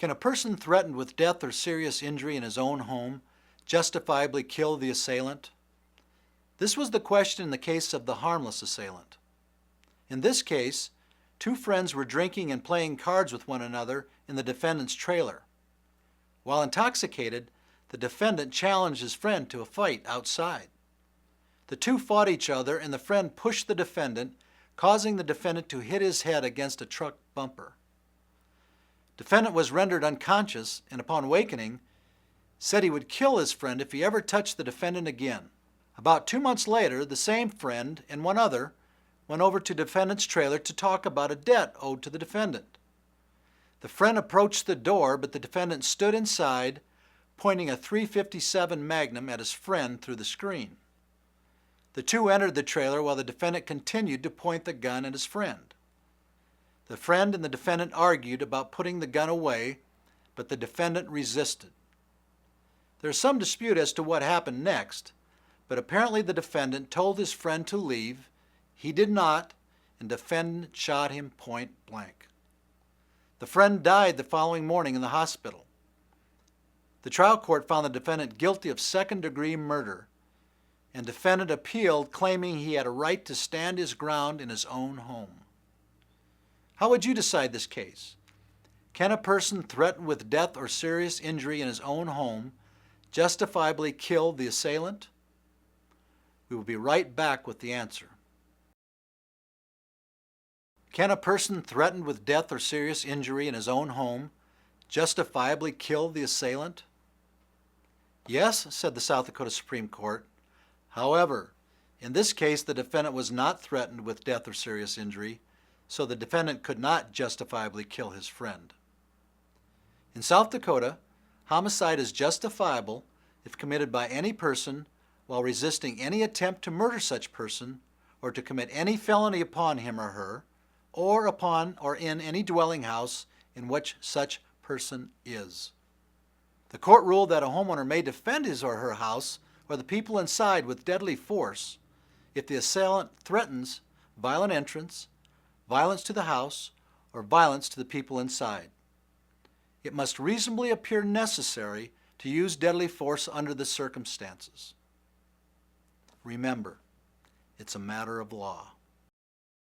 Can a person threatened with death or serious injury in his own home justifiably kill the assailant? This was the question in the case of the harmless assailant. In this case, two friends were drinking and playing cards with one another in the defendant's trailer. While intoxicated, the defendant challenged his friend to a fight outside. The two fought each other and the friend pushed the defendant, causing the defendant to hit his head against a truck bumper. Defendant was rendered unconscious and upon awakening said he would kill his friend if he ever touched the defendant again. About 2 months later, the same friend and one other went over to defendant's trailer to talk about a debt owed to the defendant. The friend approached the door, but the defendant stood inside, pointing a .357 Magnum at his friend through the screen. The two entered the trailer while the defendant continued to point the gun at his friend. The friend and the defendant argued about putting the gun away, but the defendant resisted. There is some dispute as to what happened next, but apparently the defendant told his friend to leave. He did not, and the defendant shot him point blank. The friend died the following morning in the hospital. The trial court found the defendant guilty of second-degree murder, and defendant appealed, claiming he had a right to stand his ground in his own home. How would you decide this case? Can a person threatened with death or serious injury in his own home justifiably kill the assailant? We will be right back with the answer. Can a person threatened with death or serious injury in his own home justifiably kill the assailant? Yes, said the South Dakota Supreme Court. However, in this case, the defendant was not threatened with death or serious injury, so the defendant could not justifiably kill his friend. In South Dakota, homicide is justifiable if committed by any person while resisting any attempt to murder such person or to commit any felony upon him or her, or upon or in any dwelling house in which such person is. The court ruled that a homeowner may defend his or her house or the people inside with deadly force if the assailant threatens violent entrance, violence to the house, or violence to the people inside. It must reasonably appear necessary to use deadly force under the circumstances. Remember, it's a matter of law.